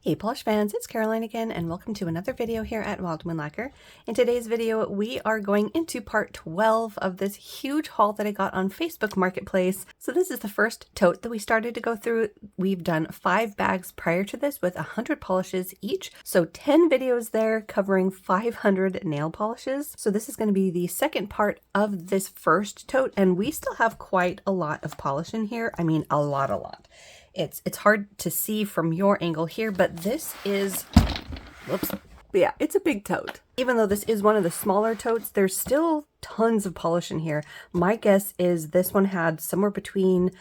Hey polish fans, it's Caroline again and welcome to another video here at Lacquer. In today's video we are going into part 12 of this huge haul that I got on Facebook Marketplace. So this is the first tote that we started to go through. We've done 5 bags prior to this with 100 polishes each. So 10 videos there covering 500 nail polishes. So this is going to be the second part of this first tote and we still have quite a lot of polish in here. I mean a lot. It's hard to see from your angle here, but this is, whoops, yeah, it's a big tote. Even though this is one of the smaller totes, there's still tons of polish in here. My guess is this one had somewhere between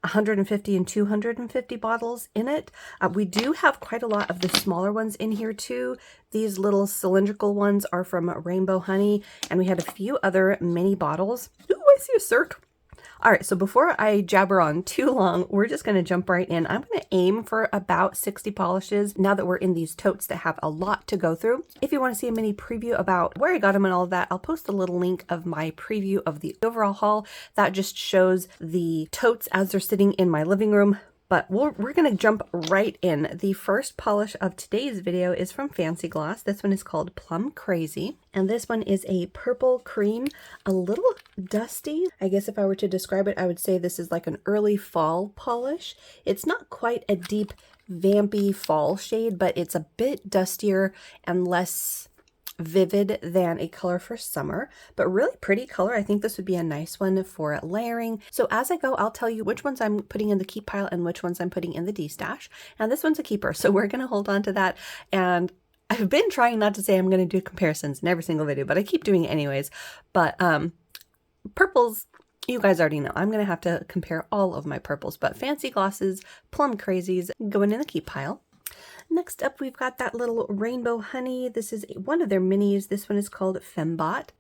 150 and 250 bottles in it. We do have quite a lot of the smaller ones in here too. These little cylindrical ones are from Rainbow Honey, and we had a few other mini bottles. Ooh, I see a circ. All right, so before I jabber on too long, we're just going to jump right in. I'm going to aim for about 60 polishes now that we're in these totes that have a lot to go through. If you want to see a mini preview about where I got them and all of that, I'll post a little link of my preview of the overall haul. That just shows the totes as they're sitting in my living room. But we're going to jump right in. The first polish of today's video is from Fancy Gloss. This one is called Plum Crazy. And this one is a purple cream, a little dusty. I guess if I were to describe it, I would say this is like an early fall polish. It's not quite a deep, vampy fall shade, but it's a bit dustier and less vivid than a color for summer, but really pretty color. I think this would be a nice one for layering. So as I go, I'll tell you which ones I'm putting in the keep pile and which ones I'm putting in the de-stash. And this one's a keeper, so we're going to hold on to that. And I've been trying not to say I'm going to do comparisons in every single video, but I keep doing it anyways. But purples, you guys already know. I'm going to have to compare all of my purples, but Fancy Glosses, Plum Crazies going in the keep pile. Next up, we've got that little Rainbow Honey. This is one of their minis. This one is called Fembot.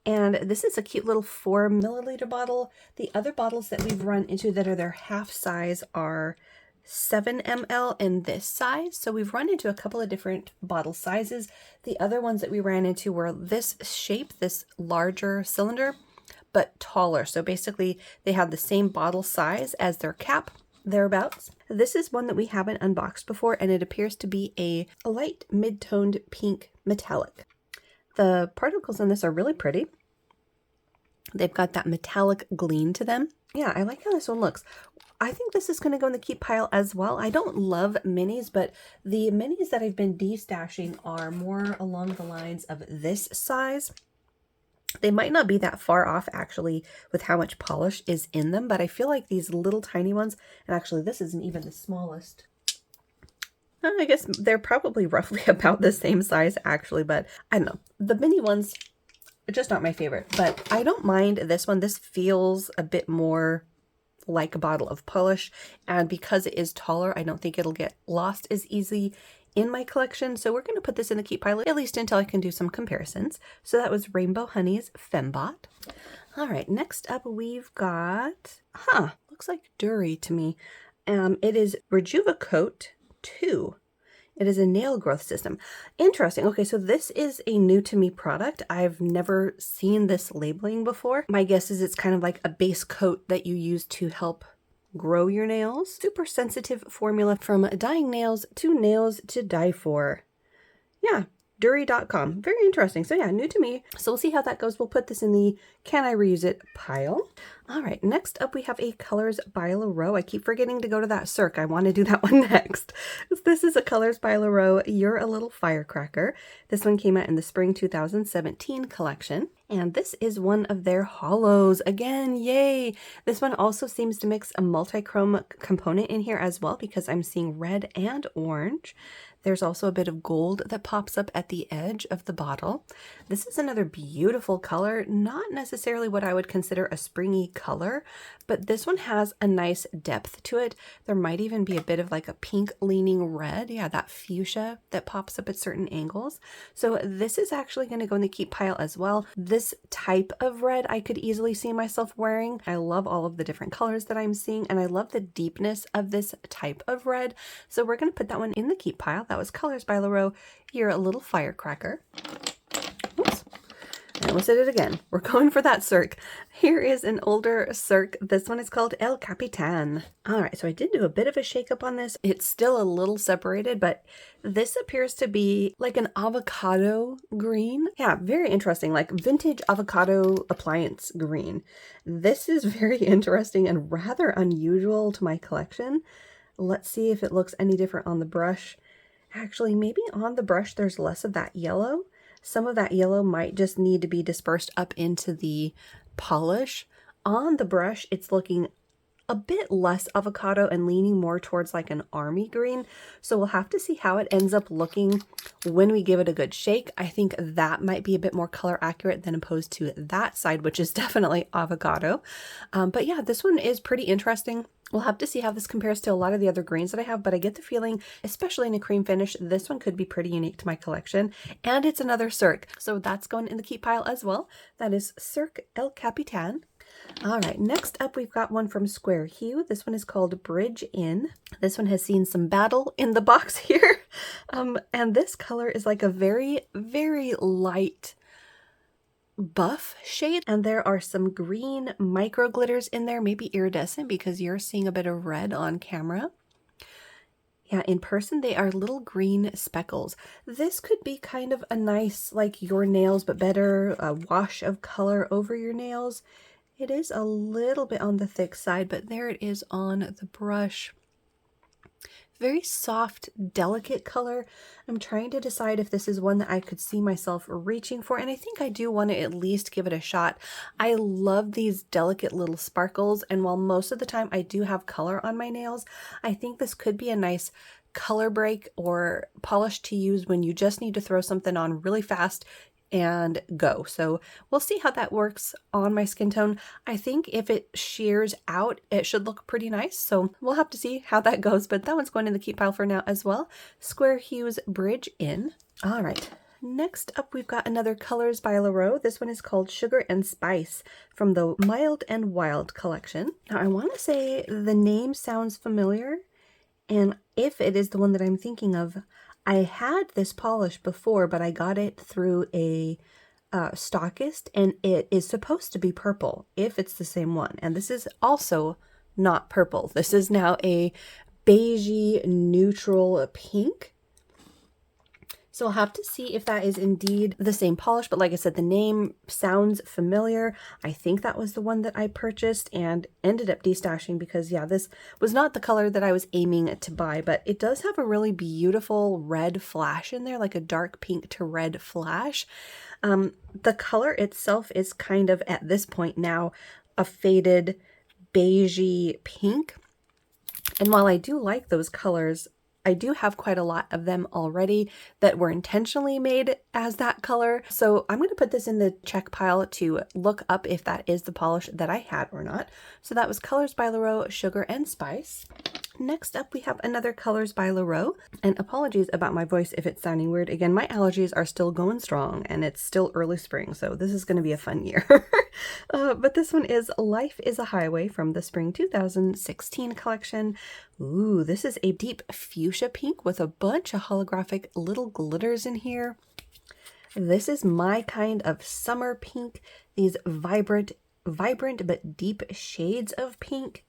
And this is a cute little 4 milliliter bottle. The other bottles that we've run into that are their half size are 7 ml in this size. So we've run into a couple of different bottle sizes. The other ones that we ran into were this shape, this larger cylinder, but taller. So basically they have the same bottle size as their cap, thereabouts. This is one that we haven't unboxed before, and it appears to be a light mid-toned pink metallic. The particles in this are really pretty. They've got that metallic gleam to them. Yeah, I like how this one looks. I think this is going to go in the keep pile as well. I don't love minis, but the minis that I've been de-stashing are more along the lines of this size. They might not be that far off actually with how much polish is in them, but I feel like these little tiny ones, and actually this isn't even the smallest. I guess they're probably roughly about the same size actually, but I don't know. The mini ones are just not my favorite, but I don't mind this one. This feels a bit more like a bottle of polish, and because it is taller, I don't think it'll get lost as easy in my collection. So we're going to put this in the keep pile, at least until I can do some comparisons. So that was Rainbow Honey's Fembot. All right, next up we've got, looks like Dury to me. It is Rejuvecoat 2. It is a nail growth system. Interesting. Okay, so this is a new to me product. I've never seen this labeling before. My guess is it's kind of like a base coat that you use to help grow your nails. Super sensitive formula from dying nails to die for. Yeah, Dury.com. Very interesting. So yeah, new to me. So we'll see how that goes. We'll put this in the can I reuse it pile. All right, next up we have a Colors by LaRoe. I keep forgetting to go to that circ. I want to do that one next. This is a Colors by LaRoe You're a Little Firecracker. This one came out in the spring 2017 collection. And this is one of their hollows. Again, yay! This one also seems to mix a multi-chrome component in here as well because I'm seeing red and orange. There's also a bit of gold that pops up at the edge of the bottle. This is another beautiful color, not necessarily what I would consider a springy color, but this one has a nice depth to it. There might even be a bit of like a pink leaning red. Yeah, that fuchsia that pops up at certain angles. So this is actually going to go in the keep pile as well. This type of red I could easily see myself wearing. I love all of the different colors that I'm seeing, and I love the deepness of this type of red. So we're going to put that one in the keep pile. That was Colors by LaRoe You're a Little Firecracker. Oops. I almost did it again. We're going for that Cirque. Here is an older Cirque. This one is called El Capitan. All right, so I did do a bit of a shakeup on this. It's still a little separated, but this appears to be like an avocado green. Yeah, very interesting, like vintage avocado appliance green. This is very interesting and rather unusual to my collection. Let's see if it looks any different on the brush. Actually, maybe on the brush there's less of that yellow. Some of that yellow might just need to be dispersed up into the polish. On the brush, it's looking a bit less avocado and leaning more towards like an army green. So we'll have to see how it ends up looking when we give it a good shake. I think that might be a bit more color accurate than opposed to that side, which is definitely avocado. But yeah, this one is pretty interesting. We'll have to see how this compares to a lot of the other greens that I have, but I get the feeling, especially in a cream finish, this one could be pretty unique to my collection. And it's another Cirque, so that's going in the keep pile as well. That is Cirque El Capitan. All right, next up we've got one from Square Hue. This one is called Bridge In. This one has seen some battle in the box here. And this color is like a very, very light buff shade, and there are some green micro glitters in there, maybe iridescent because you're seeing a bit of red on camera. Yeah, in person they are little green speckles. This could be kind of a nice, like your nails but better, a wash of color over your nails. It is a little bit on the thick side, but there it is on the brush. Very soft, delicate color. I'm trying to decide if this is one that I could see myself reaching for, and I think I do want to at least give it a shot. I love these delicate little sparkles, and while most of the time I do have color on my nails, I think this could be a nice color break or polish to use when you just need to throw something on really fast and go. So we'll see how that works on my skin tone. I think if it shears out, it should look pretty nice. So we'll have to see how that goes, but that one's going in the keep pile for now as well. Square Hue's Bridge In. All right. Next up, we've got another Colors by Leroux. This one is called Sugar and Spice from the Mild and Wild collection. Now, I want to say the name sounds familiar, and if it is the one that I'm thinking of, I had this polish before, but I got it through a stockist, and it is supposed to be purple, if it's the same one. And this is also not purple. This is now a beigey neutral pink. So I'll have to see if that is indeed the same polish, but like I said, the name sounds familiar. I think that was the one that I purchased and ended up destashing because, yeah, this was not the color that I was aiming to buy, but it does have a really beautiful red flash in there, like a dark pink to red flash. The color itself is kind of, at this point now, a faded beigey pink. And while I do like those colors, I do have quite a lot of them already that were intentionally made as that color. So I'm going to put this in the check pile to look up if that is the polish that I had or not. So that was Colors by Leroux, Sugar and Spice. Next up, we have another Colors by Leroux. And apologies about my voice if it's sounding weird. Again, my allergies are still going strong and it's still early spring, so this is going to be a fun year. But this one is Life is a Highway from the Spring 2016 collection. Ooh, this is a deep fuchsia pink with a bunch of holographic little glitters in here. This is my kind of summer pink. These vibrant but deep shades of pink.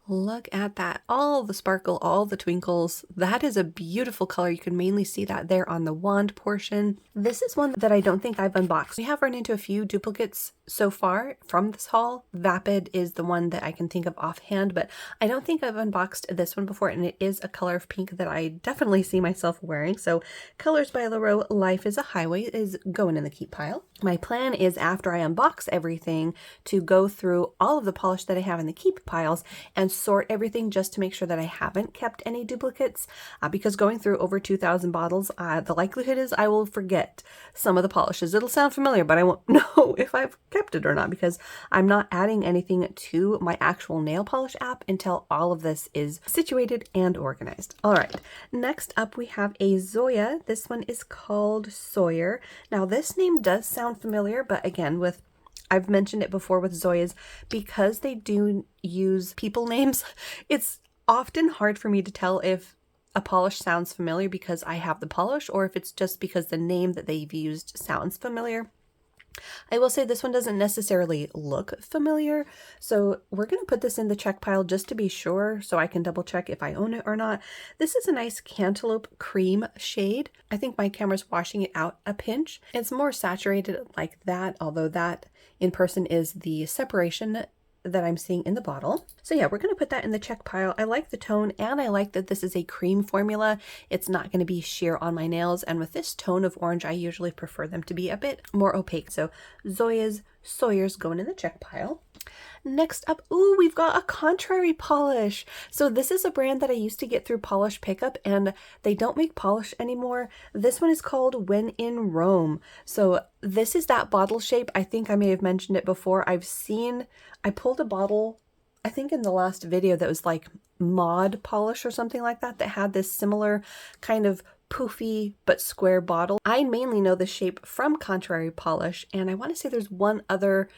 Look at that. All the sparkle, all the twinkles. That is a beautiful color. You can mainly see that there on the wand portion. This is one that I don't think I've unboxed. We have run into a few duplicates so far from this haul. Vapid is the one that I can think of offhand, but I don't think I've unboxed this one before, and it is a color of pink that I definitely see myself wearing. So Colors by Leroux, Life is a Highway is going in the keep pile. My plan is, after I unbox everything, to go through all of the polish that I have in the keep piles and sort everything just to make sure that I haven't kept any duplicates, because going through over 2,000 bottles, the likelihood is I will forget some of the polishes. It'll sound familiar, but I won't know if I've kept it or not because I'm not adding anything to my actual nail polish app until all of this is situated and organized. All right, next up we have a Zoya. This one is called Sawyer. Now this name does sound familiar, but again, I've mentioned it before with Zoyas, because they do use people names, it's often hard for me to tell if a polish sounds familiar because I have the polish or if it's just because the name that they've used sounds familiar. I will say this one doesn't necessarily look familiar, so we're going to put this in the check pile just to be sure so I can double check if I own it or not. This is a nice cantaloupe cream shade. I think my camera's washing it out a pinch. It's more saturated like that, although that in person is the separation that I'm seeing in the bottle. So yeah, we're going to put that in the check pile. I like the tone, and I like that this is a cream formula. It's not going to be sheer on my nails, and with this tone of orange, I usually prefer them to be a bit more opaque. So Zoya's Sawyer's going in the check pile. Next up, ooh, we've got a Contrary polish. So this is a brand that I used to get through Polish Pickup, and they don't make polish anymore. This one is called When in Rome. So this is that bottle shape. I think I may have mentioned it before. I pulled a bottle, I think in the last video, that was like mod polish or something like that, that had this similar kind of poofy but square bottle. I mainly know the shape from Contrary polish, and I want to say there's one other,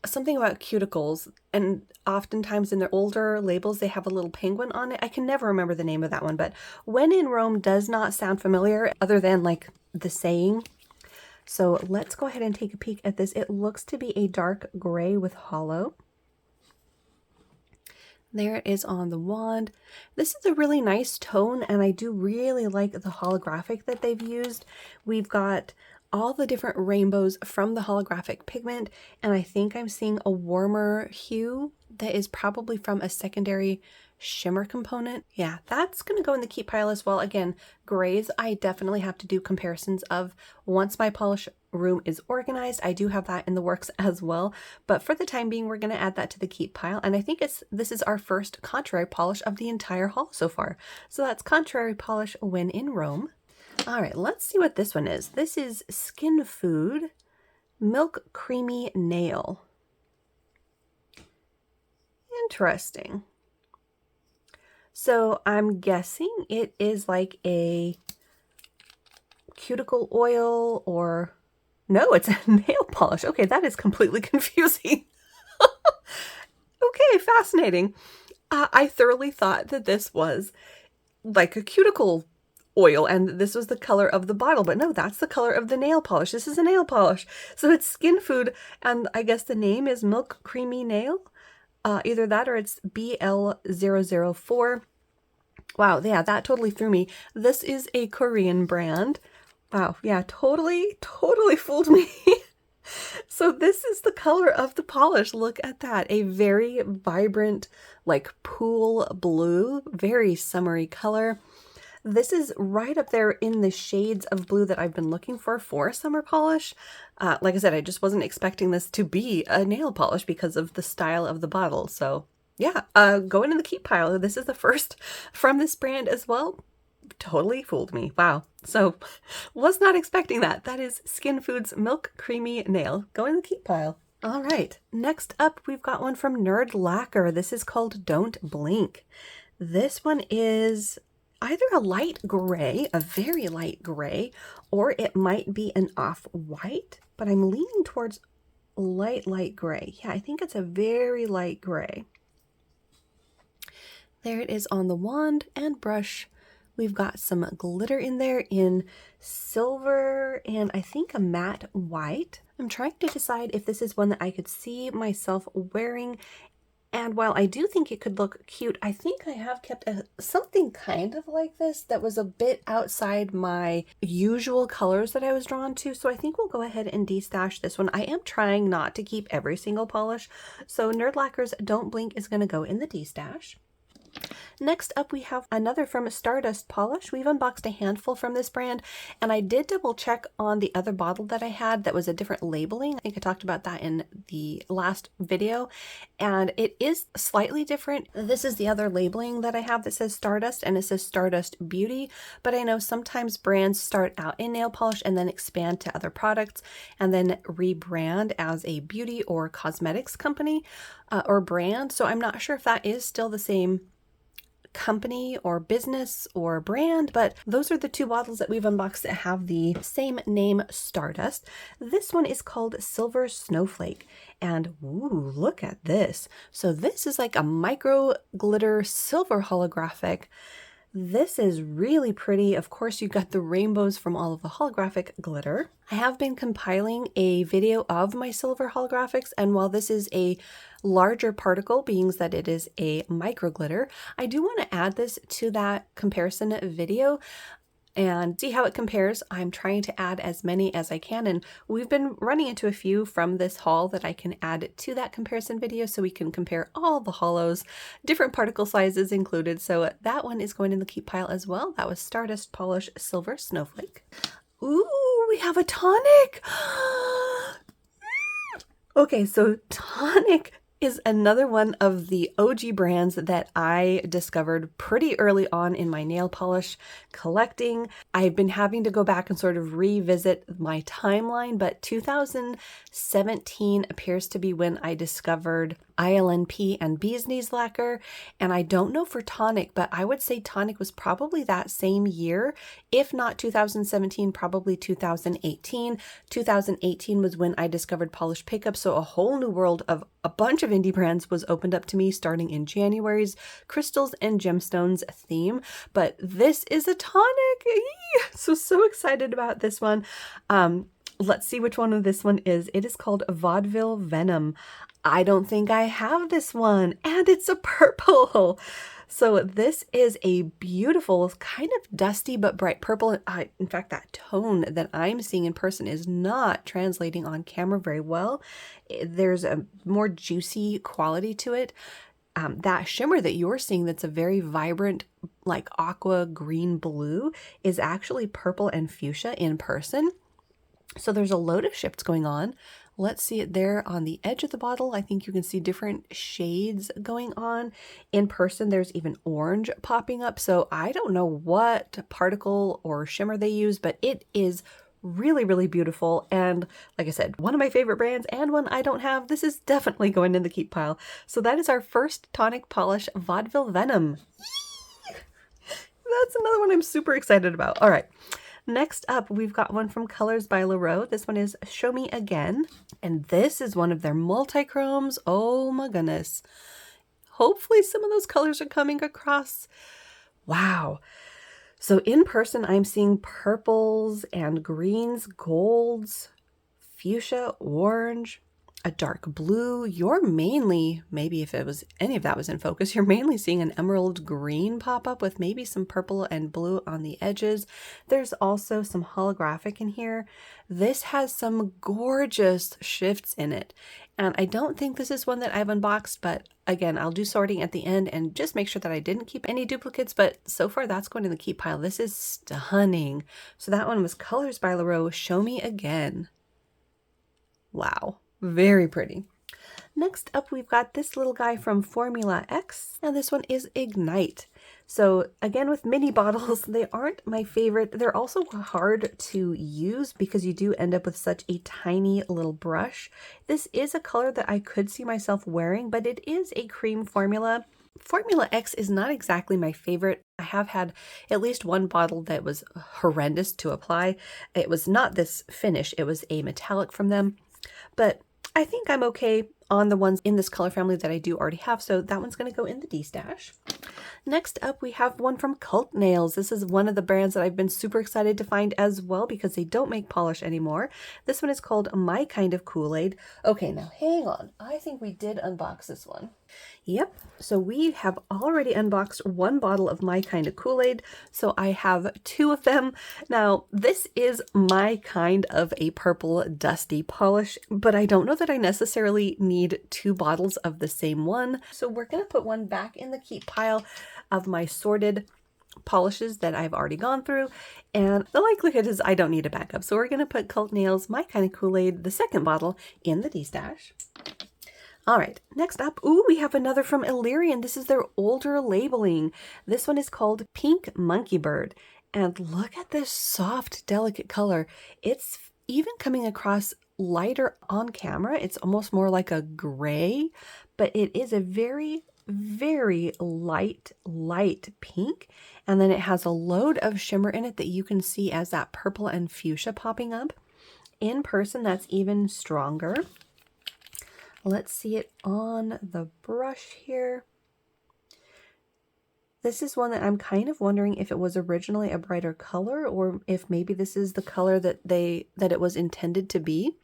something about cuticles, and oftentimes in their older labels they have a little penguin on it. I can never remember the name of that one, but When in Rome does not sound familiar other than like the saying. So let's go ahead and take a peek at this. It looks to be a dark gray with hollow. There it is on the wand. This is a really nice tone, and I do really like the holographic that they've used. We've got all the different rainbows from the holographic pigment, and I think I'm seeing a warmer hue that is probably from a secondary shimmer component. Yeah, that's going to go in the keep pile as well. Again, grays, I definitely have to do comparisons of once my polish room is organized. I do have that in the works as well, but for the time being, we're going to add that to the keep pile. And I think this is our first Contrary polish of the entire haul so far. So that's Contrary polish When in Rome. All right, let's see what this one is. This is Skin Food Milk Creamy Nail. Interesting. So I'm guessing it is like a cuticle oil, or no, it's a nail polish. Okay, that is completely confusing. Okay, fascinating. I thoroughly thought that this was like a cuticle oil and this was the color of the bottle, but no, that's the color of the nail polish. This is a nail polish. So it's Skin Food, and I guess the name is Milk Creamy Nail. Either that or it's BL004. Wow, yeah, that totally threw me. This is a Korean brand. Wow, yeah, totally fooled me. So this is the color of the polish. Look at that. A very vibrant, like pool blue, very summery color. This is right up there in the shades of blue that I've been looking for a summer polish. Like I said, I just wasn't expecting this to be a nail polish because of the style of the bottle. So yeah, going in the keep pile. This is the first from this brand as well. Totally fooled me. Wow. So was not expecting that. That is Skin Food's Milk Creamy Nail. Go in the keep pile. All right. Next up, we've got one from Nerd Lacquer. This is called Don't Blink. This one is either a light gray, a very light gray, or it might be an off-white, but I'm leaning towards light gray. Yeah, I think it's a very light gray. There it is on the wand and brush. We've got some glitter in there in silver and I think a matte white. I'm trying to decide if this is one that I could see myself wearing. And while I do think it could look cute, I think I have kept something kind of like this that was a bit outside my usual colors that I was drawn to. So I think we'll go ahead and destash this one. I am trying not to keep every single polish. So Nerd Lacquer's Don't Blink is going to go in the destash. Next up, we have another from Stardust Polish. We've unboxed a handful from this brand, and I did double check on the other bottle that I had that was a different labeling. I think I talked about that in the last video, and it is slightly different. This is the other labeling that I have that says Stardust, and it says Stardust Beauty, but I know sometimes brands start out in nail polish and then expand to other products and then rebrand as a beauty or cosmetics company or brand, so I'm not sure if that is still the same company or business or brand, but those are the two bottles that we've unboxed that have the same name, Stardust. This one is called Silver Snowflake, and ooh, look at this. So this is like a micro glitter silver holographic. This is really pretty. Of course, you got the rainbows from all of the holographic glitter. I have been compiling a video of my silver holographics, and while this is a larger particle, being that it is a micro glitter, I do want to add this to that comparison video and see how it compares. I'm trying to add as many as I can, and we've been running into a few from this haul that I can add to that comparison video so we can compare all the hollows, different particle sizes included. So that one is going in the keep pile as well. That was Stardust Polish Silver Snowflake. Ooh, we have a tonic! Okay, so tonic is another one of the OG brands that I discovered pretty early on in my nail polish collecting. I've been having to go back and sort of revisit my timeline, but 2017 appears to be when I discovered ILNP and Bee's Knees lacquer, and I don't know for tonic, but I would say tonic was probably that same year, if not 2017, probably 2018. 2018 was when I discovered polish pickup, so a whole new world of a bunch of indie brands was opened up to me starting in January's crystals and gemstones theme. But this is a tonic. So excited about this one. Let's see which one of this one is. It is called Vaudeville Venom. I don't think I have this one, and it's a purple. So this is a beautiful, kind of dusty but bright purple. In fact, that tone that I'm seeing in person is not translating on camera very well. There's a more juicy quality to it. That shimmer that you're seeing that's a very vibrant, like aqua green blue, is actually purple and fuchsia in person. So there's a load of shifts going on. Let's see it there on the edge of the bottle. I think you can see different shades going on. In person, there's even orange popping up. So I don't know what particle or shimmer they use, but it is really, really beautiful. And like I said, one of my favorite brands and one I don't have. This is definitely going in the keep pile. So that is our first tonic polish, Vaudeville Venom. That's another one I'm super excited about. All right. Next up, we've got one from Colors by Leroux. This one is Show Me Again. And this is one of their multi-chromes. Oh my goodness. Hopefully some of those colors are coming across. Wow. So in person, I'm seeing purples and greens, golds, fuchsia, orange, a dark blue. You're mainly, maybe if it was any of that was in focus, you're mainly seeing an emerald green pop up with maybe some purple and blue on the edges. There's also some holographic in here. This has some gorgeous shifts in it. And I don't think this is one that I've unboxed, but again, I'll do sorting at the end and just make sure that I didn't keep any duplicates, but so far that's going in the keep pile. This is stunning. So that one was Colors by Leroux, Show Me Again. Wow. Very pretty. Next up, we've got this little guy from Formula X, and this one is Ignite. So again, with mini bottles, they aren't my favorite. They're also hard to use because you do end up with such a tiny little brush. This is a color that I could see myself wearing, but it is a cream formula. Formula X is not exactly my favorite. I have had at least one bottle that was horrendous to apply. It was not this finish. It was a metallic from them, but I think I'm okay on the ones in this color family that I do already have, so that one's going to go in the D stash. Next up, we have one from Cult Nails. This is one of the brands that I've been super excited to find as well because they don't make polish anymore. This one is called My Kind of Kool-Aid. Okay, now hang on. I think we did unbox this one. Yep, so we have already unboxed one bottle of My Kind of Kool-Aid, so I have two of them. Now, this is my kind of a purple dusty polish, but I don't know that I necessarily need two bottles of the same one. So we're going to put one back in the keep pile of my sorted polishes that I've already gone through, and the likelihood is I don't need a backup. So we're going to put Cult Nails My Kind of Kool-Aid, the second bottle, in the D stash. All right, next up, ooh, we have another from Illyrian. This is their older labeling. This one is called Pink Monkey Bird. And look at this soft, delicate color. It's even coming across lighter on camera. It's almost more like a gray, but it is a very, very light pink. And then it has a load of shimmer in it that you can see as that purple and fuchsia popping up. In person, that's even stronger. Let's see it on the brush here. This is one that I'm kind of wondering if it was originally a brighter color or if maybe this is the color that it was intended to be.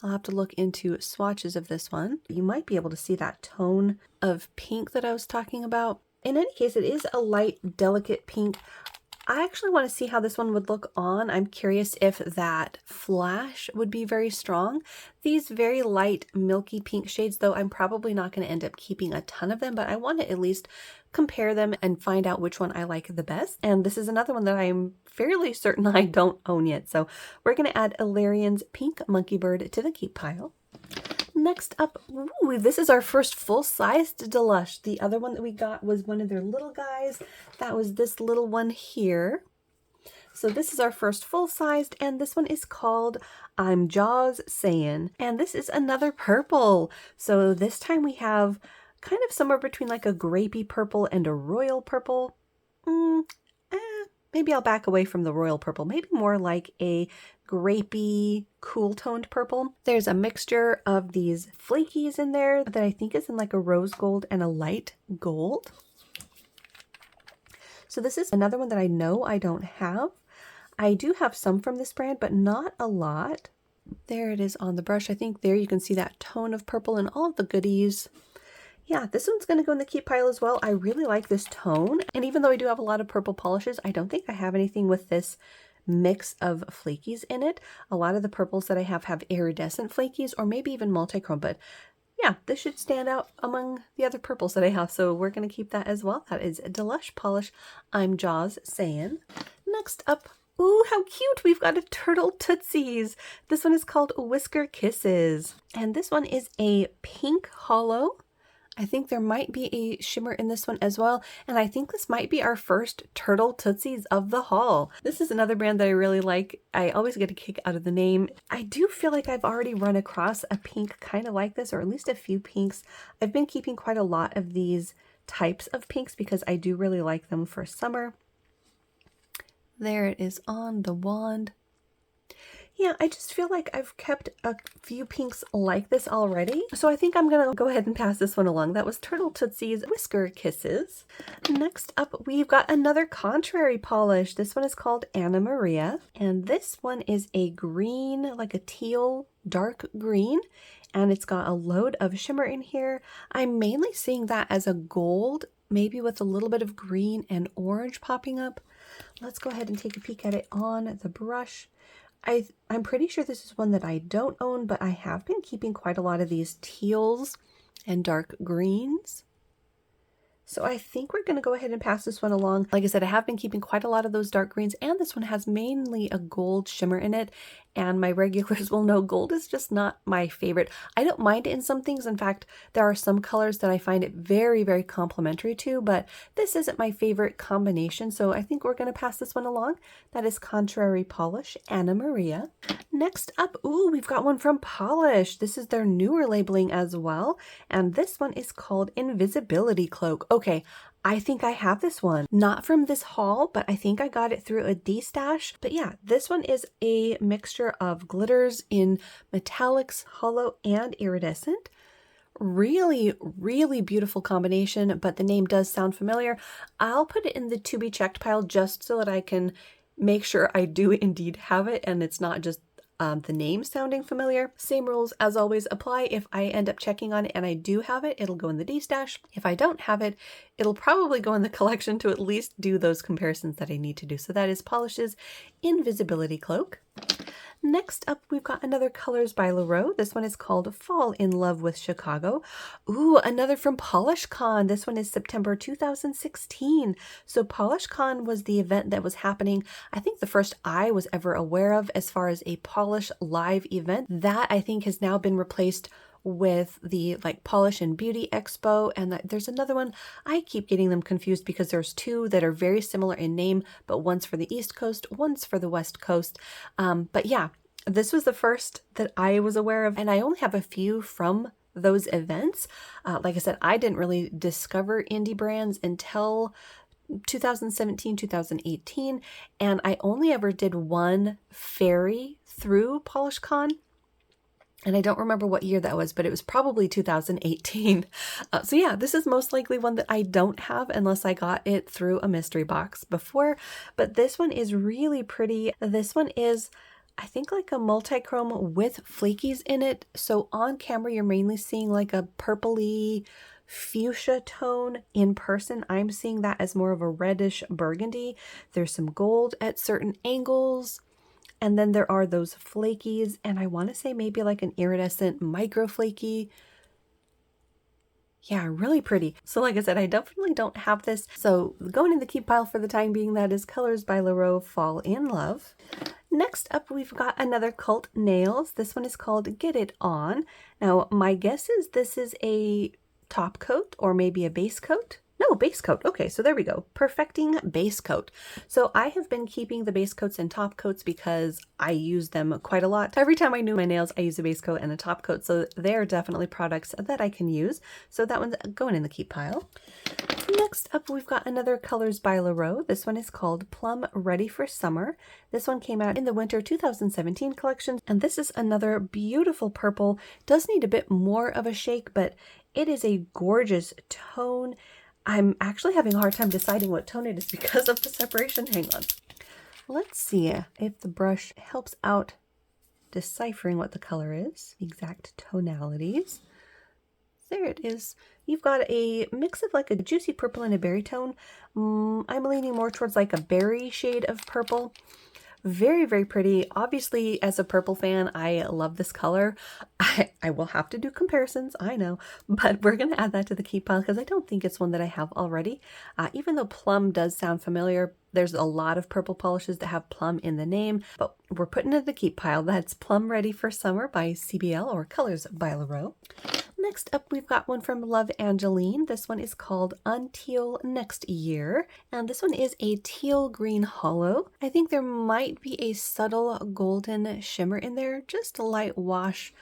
I'll have to look into swatches of this one. You might be able to see that tone of pink that I was talking about. In any case, it is a light, delicate pink. I actually want to see how this one would look on. I'm curious if that flash would be very strong. These very light, milky pink shades, though, I'm probably not going to end up keeping a ton of them, but I want to at least compare them and find out which one I like the best. And this is another one that I'm fairly certain I don't own yet. So we're going to add Ilarian's Pink Monkeybird to the keep pile. Next up, ooh, this is our first full-sized Deluxe. The other one that we got was one of their little guys. That was this little one here. So this is our first full-sized, and this one is called I'm Jaws Sayin'. And this is another purple. So this time we have kind of somewhere between like a grapey purple and a royal purple. Maybe I'll back away from the royal purple. Maybe more like a grapey, cool-toned purple. There's a mixture of these flakies in there that I think is in like a rose gold and a light gold. So this is another one that I know I don't have. I do have some from this brand, but not a lot. There it is on the brush. I think there you can see that tone of purple and all of the goodies. Yeah, this one's going to go in the keep pile as well. I really like this tone. And even though I do have a lot of purple polishes, I don't think I have anything with this mix of flakies in it. A lot of the purples that I have iridescent flakies or maybe even multichrome. But yeah, this should stand out among the other purples that I have. So we're going to keep that as well. That is Deluxe Polish I'm Jaws Sayin'. Next up, ooh, how cute! We've got a Turtle Tootsies. This one is called Whisker Kisses. And this one is a pink hollow. I think there might be a shimmer in this one as well. And I think this might be our first Turtle Tootsies of the haul. This is another brand that I really like. I always get a kick out of the name. I do feel like I've already run across a pink kind of like this, or at least a few pinks. I've been keeping quite a lot of these types of pinks because I do really like them for summer. There it is on the wand. Yeah, I just feel like I've kept a few pinks like this already. So I think I'm going to go ahead and pass this one along. That was Turtle Tootsies Whisker Kisses. Next up, we've got another contrary polish. This one is called Anna Maria. And this one is a green, like a teal, dark green. And it's got a load of shimmer in here. I'm mainly seeing that as a gold, maybe with a little bit of green and orange popping up. Let's go ahead and take a peek at it on the brush. I'm pretty sure this is one that I don't own, but I have been keeping quite a lot of these teals and dark greens. So I think we're going to go ahead and pass this one along. Like I said, I have been keeping quite a lot of those dark greens, and this one has mainly a gold shimmer in it. And my regulars will know gold is just not my favorite. I don't mind it in some things. In fact, there are some colors that I find it very, very complimentary to, but this isn't my favorite combination. So I think we're going to pass this one along. That is Contrary Polish, Anna Maria. Next up, ooh, we've got one from Polish. This is their newer labeling as well. And this one is called Invisibility Cloak. Okay, I think I have this one. Not from this haul, but I think I got it through a D-stash. But yeah, this one is a mixture of glitters in metallics, hollow, and iridescent. Really, really beautiful combination, but the name does sound familiar. I'll put it in the to be checked pile just so that I can make sure I do indeed have it and it's not just the name sounding familiar. Same rules as always apply. If I end up checking on it and I do have it, it'll go in the D-stash. If I don't have it, it'll probably go in the collection to at least do those comparisons that I need to do. So that is Polish's Invisibility Cloak. Next up, we've got another Colors by Leroux. This one is called Fall in Love with Chicago. Ooh, another from PolishCon. This one is September 2016. So PolishCon was the event that was happening, I think the first I was ever aware of as far as a Polish live event. That I think has now been replaced with the like Polish and Beauty Expo, and there's another one. I keep getting them confused because there's two that are very similar in name, but one's for the East Coast, one's for the West Coast. But yeah, this was the first that I was aware of, and I only have a few from those events. Like I said, I didn't really discover indie brands until 2017, 2018, and I only ever did one ferry through PolishCon. And I don't remember what year that was, but it was probably 2018. So yeah, this is most likely one that I don't have unless I got it through a mystery box before. But this one is really pretty. This one is, I think, like a multi-chrome with flakies in it. So on camera, you're mainly seeing like a purpley fuchsia tone. In person, I'm seeing that as more of a reddish burgundy. There's some gold at certain angles. And then there are those flakies, and I want to say maybe like an iridescent micro flaky. Yeah, really pretty. So like I said, I definitely don't have this. So going in the keep pile for the time being, that is Colors by Leroux Fall in Love. Next up, we've got another Cult Nails. This one is called Get It On. Now, my guess is this is a top coat or maybe a base coat. No, base coat. Okay, so there we go. Perfecting base coat. So I have been keeping the base coats and top coats because I use them quite a lot. Every time I do my nails, I use a base coat and a top coat. So they're definitely products that I can use. So that one's going in the keep pile. Next up, we've got another Colors by Leroux. This one is called Plum Ready for Summer. This one came out in the winter 2017 collection. And this is another beautiful purple. Does need a bit more of a shake, but it is a gorgeous tone. I'm actually having a hard time deciding what tone it is because of the separation. Hang on. Let's see if the brush helps out deciphering what the color is. Exact tonalities. There it is. You've got a mix of like a juicy purple and a berry tone. I'm leaning more towards like a berry shade of purple. Very, very pretty. Obviously, as a purple fan, I love this color. I will have to do comparisons, I know, but we're going to add that to the keep pile because I don't think it's one that I have already. Even though plum does sound familiar, there's a lot of purple polishes that have plum in the name, but we're putting it in the keep pile. That's Plum Ready for Summer by CBL or Colors by Leroux. Next up, we've got one from Love Angeline. This one is called Unteal Next Year, and this one is a teal green hollow. I think there might be a subtle golden shimmer in there, just a light wash.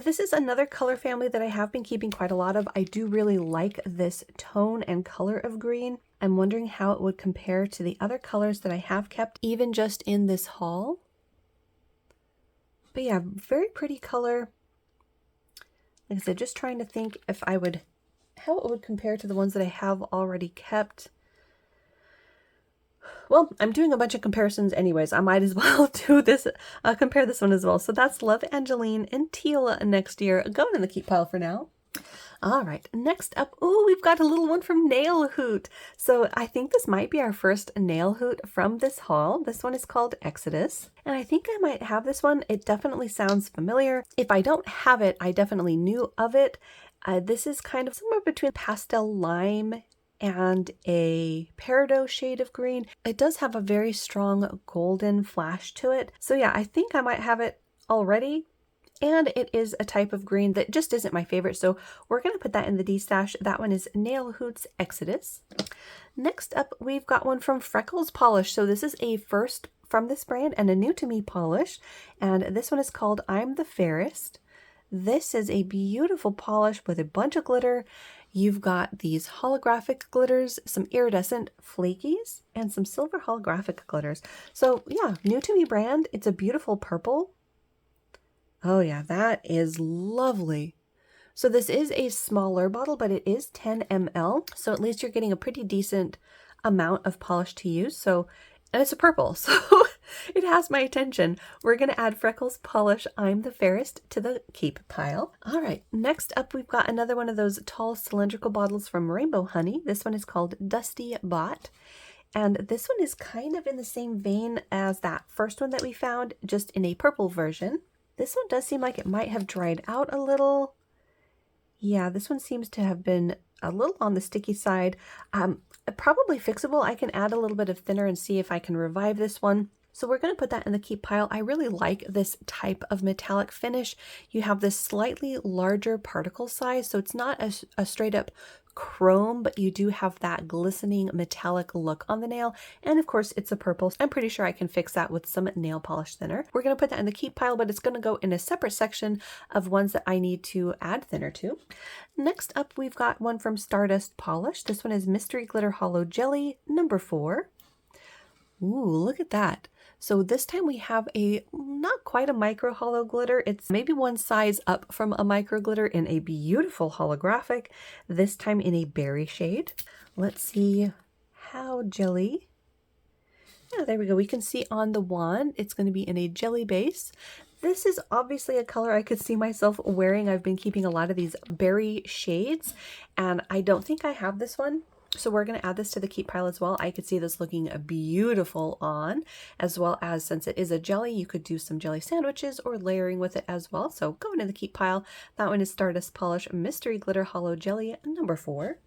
This is another color family that I have been keeping quite a lot of. I do really like this tone and color of green. I'm wondering how it would compare to the other colors that I have kept, even just in this haul. But yeah, very pretty color. Like I said, just trying to think if I would, how it would compare to the ones that I have already kept. Well, I'm doing a bunch of comparisons anyways. I might as well do this, compare this one as well. So that's Love Angeline and Teal Next Year, going in the keep pile for now. All right, next up, oh, we've got a little one from Nail Hoot. So I think this might be our first nail hoot from this haul. This one is called Exodus, and I think I might have this one. It definitely sounds familiar. If I don't have it, I definitely knew of it. This is kind of somewhere between pastel lime and a peridot shade of green. It does have a very strong golden flash to it. So yeah, I think I might have it already. And it is a type of green that just isn't my favorite, so we're going to put that in the D-stash. That one is Nail Hoot's Exodus. Next up, we've got one from Freckles Polish. So this is a first from this brand and a new to me polish. And this one is called I'm the Fairest. This is a beautiful polish with a bunch of glitter. You've got these holographic glitters, some iridescent flakies, and some silver holographic glitters. So yeah, new to me brand. It's a beautiful purple. Oh yeah, that is lovely. So this is a smaller bottle, but it is 10 ml. So at least you're getting a pretty decent amount of polish to use. So, and it's a purple, so it has my attention. We're going to add Freckles Polish I'm the Fairest to the keep pile. All right, next up, we've got another one of those tall cylindrical bottles from Rainbow Honey. This one is called Dusty Bot. And this one is kind of in the same vein as that first one that we found, just in a purple version. This one does seem like it might have dried out a little. Yeah, this one seems to have been a little on the sticky side. Probably fixable. I can add a little bit of thinner and see if I can revive this one. So we're going to put that in the keep pile. I really like this type of metallic finish. You have this slightly larger particle size, so it's not a straight up chrome, but you do have that glistening metallic look on the nail. And of course, it's a purple. I'm pretty sure I can fix that with some nail polish thinner. We're going to put that in the keep pile, but it's going to go in a separate section of ones that I need to add thinner to. Next up, we've got one from Stardust Polish. This one is Mystery Glitter Hollow Jelly number 4. Ooh, look at that. So this time we have a not quite a micro hollow glitter. It's maybe one size up from a micro glitter in a beautiful holographic, this time in a berry shade. Let's see how jelly. Yeah, there we go. We can see on the wand, it's going to be in a jelly base. This is obviously a color I could see myself wearing. I've been keeping a lot of these berry shades, and I don't think I have this one. So we're going to add this to the keep pile as well. I could see this looking beautiful on, as well as since it is a jelly, you could do some jelly sandwiches or layering with it as well. So going in the keep pile. That one is Stardust Polish Mystery Glitter Hollow Jelly number 4.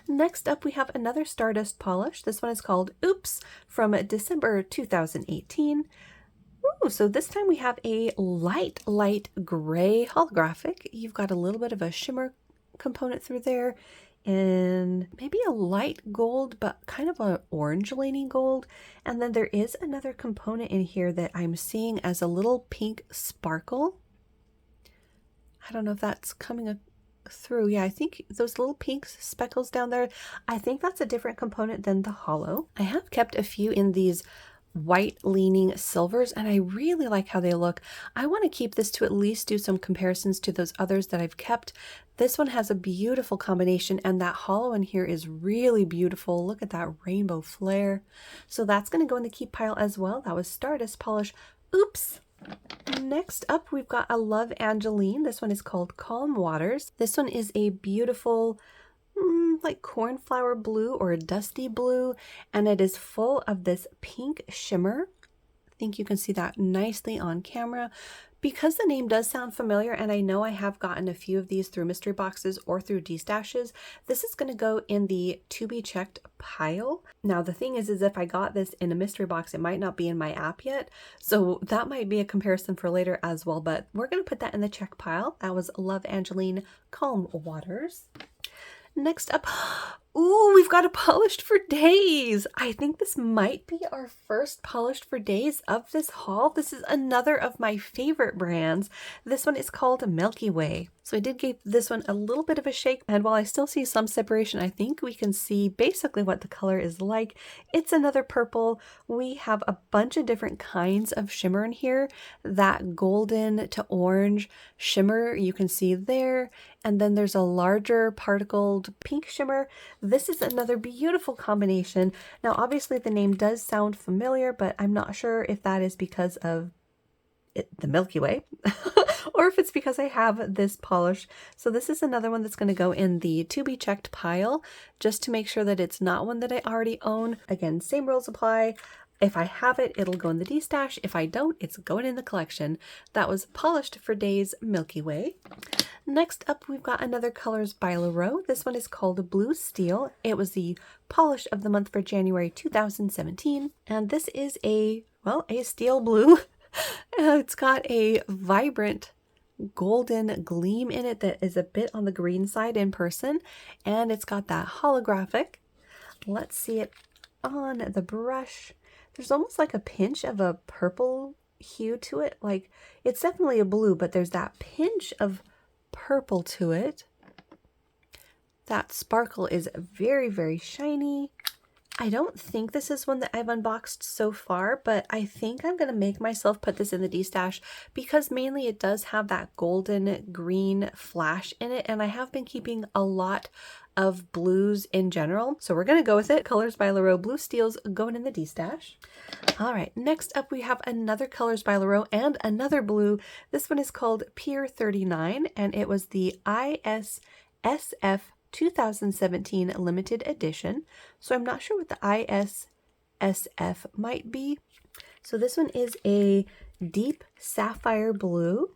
Next up, we have another Stardust Polish. This one is called Oops from December 2018. Ooh, so this time we have a light gray holographic. You've got a little bit of a shimmer component through there, and maybe a light gold, but kind of an orange leaning gold. And then there is another component in here that I'm seeing as a little pink sparkle. I don't know if that's coming through. Yeah, I think those little pink speckles down there, I think that's a different component than the hollow. I have kept a few in these white leaning silvers, and I really like how they look. I want to keep this to at least do some comparisons to those others that I've kept. This one has a beautiful combination, and that hollow in here is really beautiful. Look at that rainbow flare. So that's going to go in the keep pile as well. That was Stardust Polish. Oops. Next up, we've got a Love Angeline. This one is called Calm Waters. This one is a beautiful like cornflower blue or a dusty blue, and it is full of this pink shimmer. I think you can see that nicely on camera. Because the name does sound familiar, and I know I have gotten a few of these through mystery boxes or through destashes, this is going to go in the to be checked pile. Now the thing is if I got this in a mystery box, it might not be in my app yet, so that might be a comparison for later as well, but we're going to put that in the check pile. That was Love Angeline Calm Waters. Next up, ooh, we've got a Polished for Days. I think this might be our first Polished for Days of this haul. This is another of my favorite brands. This one is called Milky Way. So I did give this one a little bit of a shake, and while I still see some separation, I think we can see basically what the color is like. It's another purple. We have a bunch of different kinds of shimmer in here. That golden to orange shimmer you can see there, and then there's a larger particled pink shimmer. This is another beautiful combination. Now obviously the name does sound familiar, but I'm not sure if that is because of the Milky Way or if it's because I have this polish. So this is another one that's going to go in the to be checked pile, just to make sure that it's not one that I already own. Again, same rules apply. If I have it, it'll go in the D-stash. If I don't, it's going in the collection. That was Polished for Days Milky Way. Next up, we've got another Colors by Lacquer. This one is called Blue Steel. It was the polish of the month for January 2017. And this is a steel blue. It's got a vibrant golden gleam in it that is a bit on the green side in person. And it's got that holographic. Let's see it on the brush. There's almost like a pinch of a purple hue to it. Like, it's definitely a blue, but there's that pinch of purple to it. That sparkle is very, very shiny. I don't think this is one that I've unboxed so far, but I think I'm going to make myself put this in the D-stash because mainly it does have that golden green flash in it, and I have been keeping a lot of blues in general. So we're going to go with it. Colors by Lacquer Blue Steel's going in the D-stash. All right, next up we have another Colors by Lacquer and another blue. This one is called Pier 39, and it was the ISSF 2017 limited edition. So I'm not sure what the ISSF might be. So this one is a deep sapphire blue.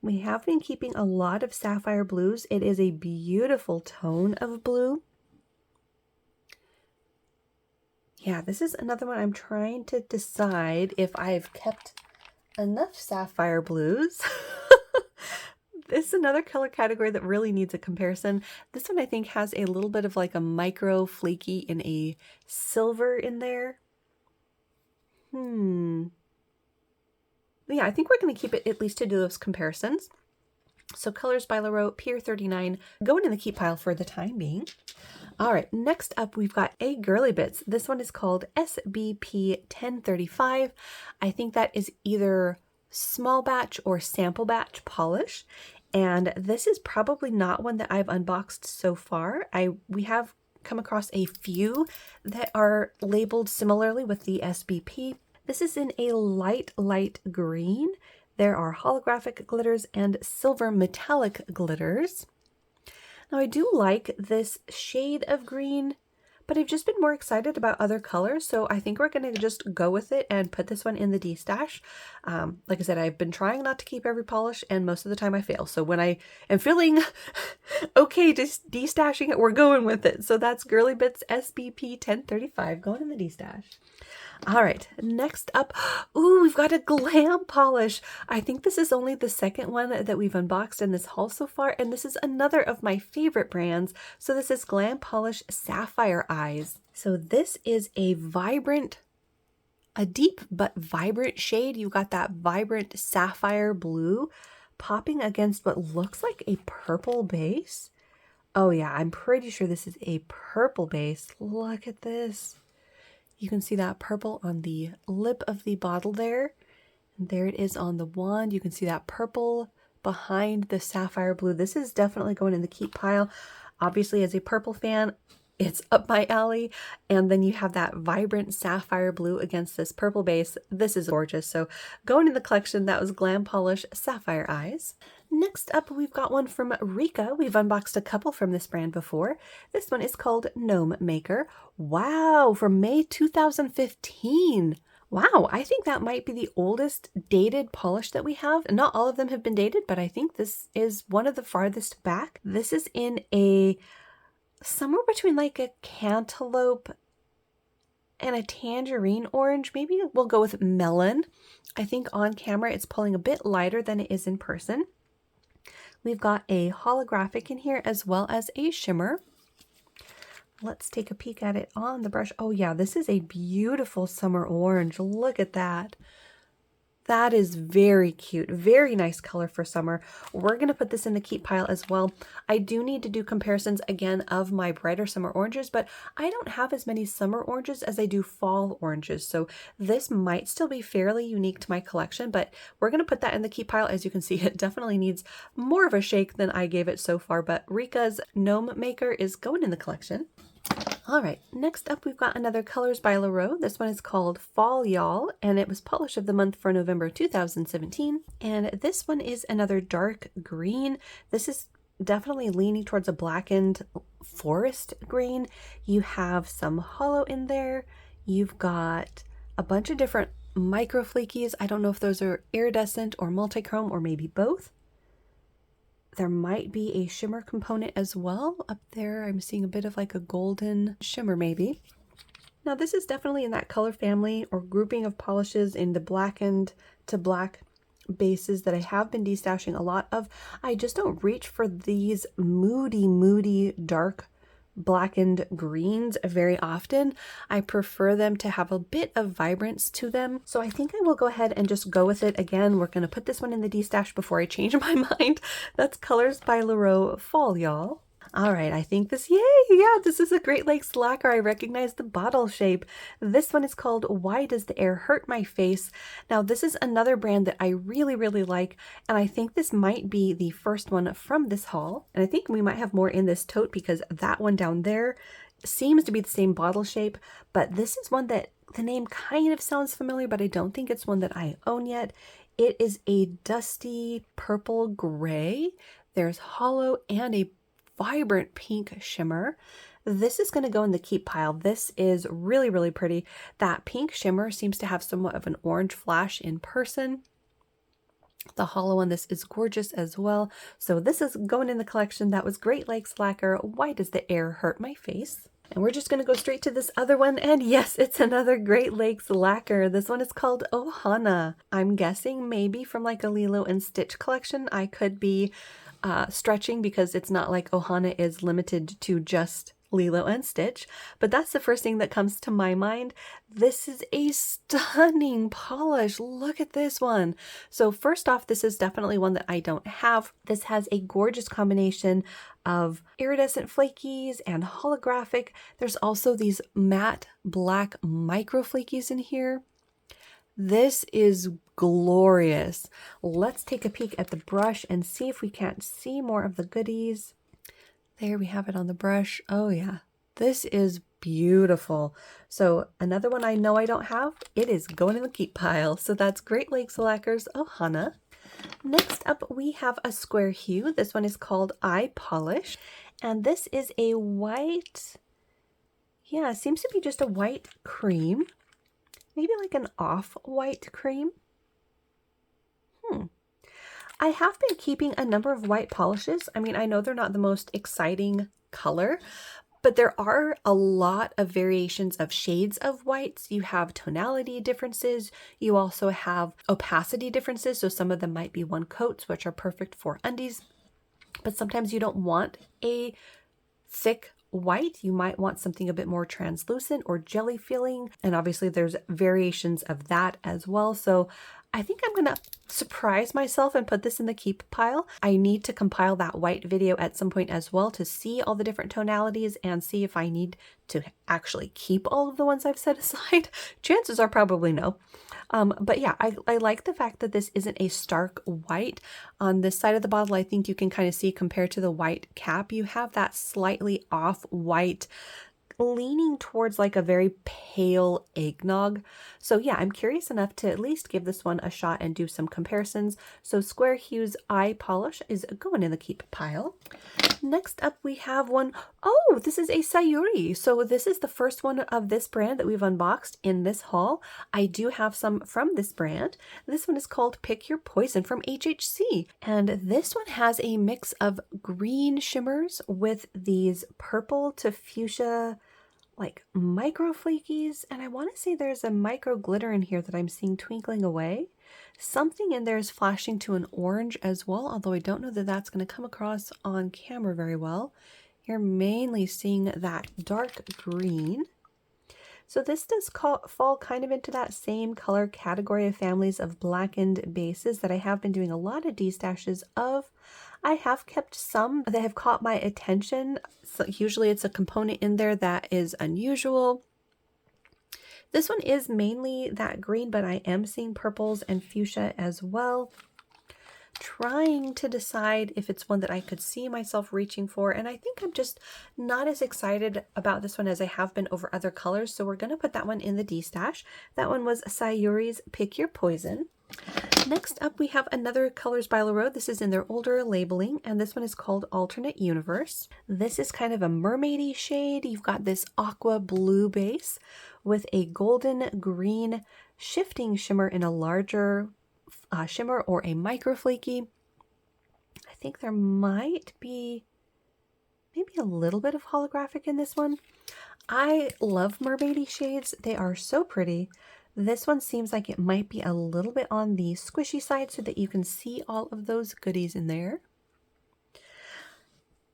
We have been keeping a lot of sapphire blues. It is a beautiful tone of blue. Yeah, this is another one I'm trying to decide if I've kept enough sapphire blues. This is another color category that really needs a comparison. This one I think has a little bit of like a micro flaky in a silver in there. Yeah, I think we're going to keep it at least to do those comparisons. So Colors by Leroux, Pier 39, going in the keep pile for the time being. All right, next up we've got a Girly Bits. This one is called SBP 1035. I think that is either small batch or sample batch polish. And this is probably not one that I've unboxed so far. We have come across a few that are labeled similarly with the SBP. This is in a light green. There are holographic glitters and silver metallic glitters. Now I do like this shade of green, but I've just been more excited about other colors, so I think we're going to just go with it and put this one in the D-stash. Like I said, I've been trying not to keep every polish, and most of the time I fail. So when I am feeling okay just D-stashing it, we're going with it. So that's Girly Bits SBP 1035 going in the D-stash. All right, next up, ooh, we've got a glam polish. I think this is only the second one that we've unboxed in this haul so far, and this is another of my favorite brands. So this is Glam Polish Sapphire Eyes. So this is a deep but vibrant shade. You've got that vibrant sapphire blue popping against what looks like a purple base. Oh yeah, I'm pretty sure this is a purple base. Look at this. You can see that purple on the lip of the bottle there. And there it is on the wand. You can see that purple behind the sapphire blue. This is definitely going in the keep pile. Obviously, as a purple fan, it's up my alley. And then you have that vibrant sapphire blue against this purple base. This is gorgeous. So going in the collection, that was Glam Polish Sapphire Eyes. Next up, we've got one from Rika. We've unboxed a couple from this brand before. This one is called Gnome Maker. Wow, from May 2015. Wow, I think that might be the oldest dated polish that we have. Not all of them have been dated, but I think this is one of the farthest back. This is in somewhere between like a cantaloupe and a tangerine orange. Maybe we'll go with melon. I think on camera it's pulling a bit lighter than it is in person. We've got a holographic in here as well as a shimmer. Let's take a peek at it on the brush. Oh yeah, this is a beautiful summer orange. Look at that. That is very cute. Very nice color for summer. We're going to put this in the keep pile as well. I do need to do comparisons again of my brighter summer oranges, but I don't have as many summer oranges as I do fall oranges. So this might still be fairly unique to my collection, but we're going to put that in the keep pile. As you can see, it definitely needs more of a shake than I gave it so far, but Rika's Gnome Maker is going in the collection. All right, next up we've got another Colors by Leroux. This one is called Fall Y'all, and it was Polish of the Month for November 2017. And this one is another dark green. This is definitely leaning towards a blackened forest green. You have some hollow in there. You've got a bunch of different micro fleekies. I don't know if those are iridescent or multichrome or maybe both. There might be a shimmer component as well. Up there, I'm seeing a bit of like a golden shimmer maybe. Now this is definitely in that color family or grouping of polishes in the blackened to black bases that I have been destashing a lot of. I just don't reach for these moody, dark blackened greens very often. I prefer them to have a bit of vibrance to them. So I think I will go ahead and just go with it. Again, we're going to put this one in the D-stash before I change my mind. That's Colors by Leroux Fall Y'all. All right, I think this, yay, yeah, this is a Great Lakes Lacquer. I recognize the bottle shape. This one is called Why Does the Air Hurt My Face? Now, this is another brand that I really like, and I think this might be the first one from this haul. And I think we might have more in this tote because that one down there seems to be the same bottle shape, but this is one that the name kind of sounds familiar, but I don't think it's one that I own yet. It is a dusty purple gray. There's hollow and a vibrant pink shimmer. This is going to go in the keep pile. This is really pretty. That pink shimmer seems to have somewhat of an orange flash in person. The hollow on this is gorgeous as well. So this is going in the collection. That was Great Lakes Lacquer. Why Does the Air Hurt My Face? And we're just going to go straight to this other one. And yes, it's another Great Lakes Lacquer. This one is called Ohana. I'm guessing maybe from like a Lilo and Stitch collection. I could be stretching because it's not like Ohana is limited to just Lilo and Stitch, but that's the first thing that comes to my mind. This is a stunning polish. Look at this one. So first off, this is definitely one that I don't have. This has a gorgeous combination of iridescent flakies and holographic. There's also these matte black micro flakies in here. This is glorious. Let's take a peek at the brush and see if we can't see more of the goodies. There we have it on the brush. Oh yeah, this is beautiful. So another one I know I don't have, it is going in the keep pile. So that's Great Lakes Lacquer's Ohana. Next up, we have a square hue. This one is called Eye Polish. And this is a white, yeah, it seems to be just a white cream. Maybe like an off-white cream. I have been keeping a number of white polishes. I mean, I know they're not the most exciting color, but there are a lot of variations of shades of whites. You have tonality differences. You also have opacity differences. So some of them might be one coats, which are perfect for undies, but sometimes you don't want a thick white. You might want something a bit more translucent or jelly feeling. And obviously there's variations of that as well. So I think I'm gonna surprise myself and put this in the keep pile. I need to compile that white video at some point as well to see all the different tonalities and see if I need to actually keep all of the ones I've set aside. Chances are probably no. But yeah, I like the fact that this isn't a stark white. On this side of the bottle, I think you can kind of see compared to the white cap, you have that slightly off white leaning towards like a very pale eggnog. So yeah, I'm curious enough to at least give this one a shot and do some comparisons. So Square Hue's Eye Polish is going in the keep pile. Next up we have one, oh, this is a Sayuri. So this is the first one of this brand that we've unboxed in this haul. I do have some from this brand. This one is called Pick Your Poison from HHC. And this one has a mix of green shimmers with these purple to fuchsia like micro flakies, and I want to say there's a micro glitter in here that I'm seeing twinkling away. Something in there is flashing to an orange as well, although I don't know that that's going to come across on camera very well. You're mainly seeing that dark green. So this does fall kind of into that same color category of families of blackened bases that I have been doing a lot of destashes of. I have kept some that have caught my attention. So usually it's a component in there that is unusual. This one is mainly that green, but I am seeing purples and fuchsia as well. Trying to decide if it's one that I could see myself reaching for, and I think I'm just not as excited about this one as I have been over other colors, so we're going to put that one in the D-stash. That one was Sayuri's Pick Your Poison. Next up we have another Colors by La Road. This is in their older labeling, and this one is called Alternate Universe. This is kind of a mermaidy shade. You've got this aqua blue base with a golden green shifting shimmer in a larger shimmer or a micro flaky. I think there might be maybe a little bit of holographic in this one. I love mermaidy shades. They are so pretty. This one seems like it might be a little bit on the squishy side so that you can see all of those goodies in there.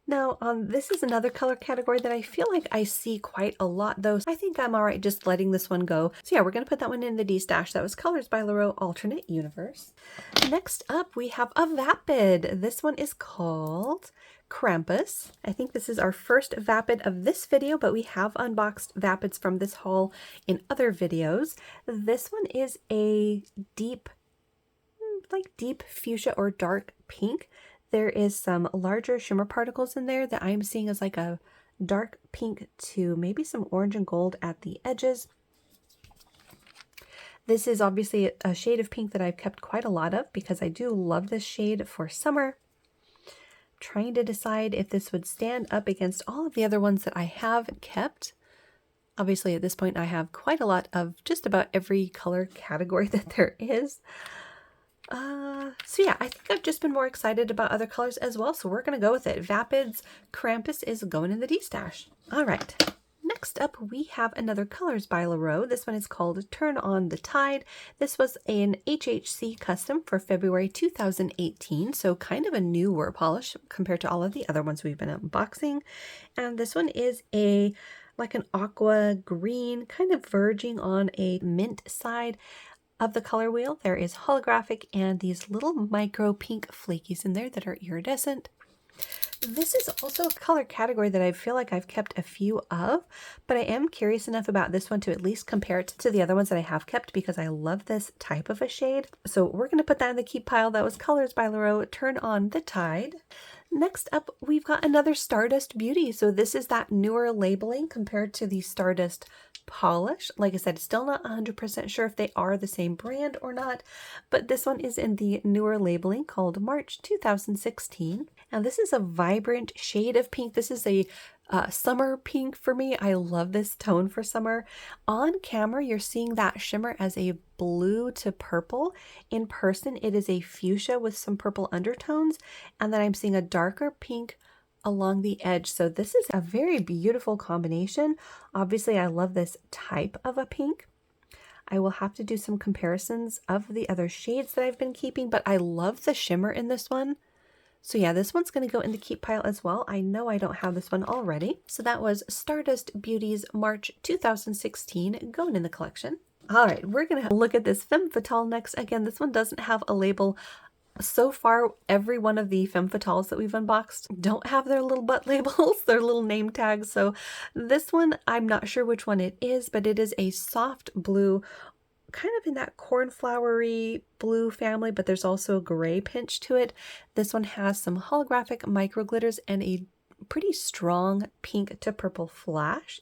Now, this is another color category that I feel like I see quite a lot though. I think I'm all right just letting this one go. So yeah, we're going to put that one in the D-stash. That was Colors by La Road Alternate Universe. Next up, we have a Vapid. This one is called Krampus. I think this is our first Vapid of this video, but we have unboxed Vapids from this haul in other videos. This one is a deep fuchsia or dark pink. There is some larger shimmer particles in there that I'm seeing as like a dark pink to maybe some orange and gold at the edges. This is obviously a shade of pink that I've kept quite a lot of because I do love this shade for summer. Trying to decide if this would stand up against all of the other ones that I have kept. Obviously at this point I have quite a lot of just about every color category that there is. So yeah, I think I've just been more excited about other colors as well, so we're going to go with it. Vapid's Krampus is going in the D-stash. All right, next Next up, we have another Colors by Lacquer. This one is called Turn on the Tide. This was an HHC custom for February 2018, so kind of a newer polish compared to all of the other ones we've been unboxing. And this one is like an aqua green, kind of verging on a mint side of the color wheel. There is holographic and these little micro pink flakies in there that are iridescent. This is also a color category that I feel like I've kept a few of, but I am curious enough about this one to at least compare it to the other ones that I have kept because I love this type of a shade. So we're going to put that in the keep pile. That was Colors by Lacquer, Turn on the Tide. Next up, we've got another Stardust Beauty. So this is that newer labeling compared to the Stardust polish. Like I said, still not 100% sure if they are the same brand or not, but this one is in the newer labeling called March 2016. And this is a vibrant shade of pink. This is a summer pink for me. I love this tone for summer. On camera, you're seeing that shimmer as a blue to purple. In person, it is a fuchsia with some purple undertones. And then I'm seeing a darker pink along the edge. So this is a very beautiful combination. Obviously, I love this type of a pink. I will have to do some comparisons of the other shades that I've been keeping, but I love the shimmer in this one. So yeah, this one's going to go in the keep pile as well. I know I don't have this one already. So that was Stardust Beauty's March 2016 going in the collection. All right, we're going to look at this Femme Fatale next. Again, this one doesn't have a label. So far, every one of the Femme Fatales that we've unboxed don't have their little butt labels, their little name tags. So this one, I'm not sure which one it is, but it is a soft blue, kind of in that cornflowery blue family, but there's also a gray pinch to it. This one has some holographic micro glitters and a pretty strong pink to purple flash.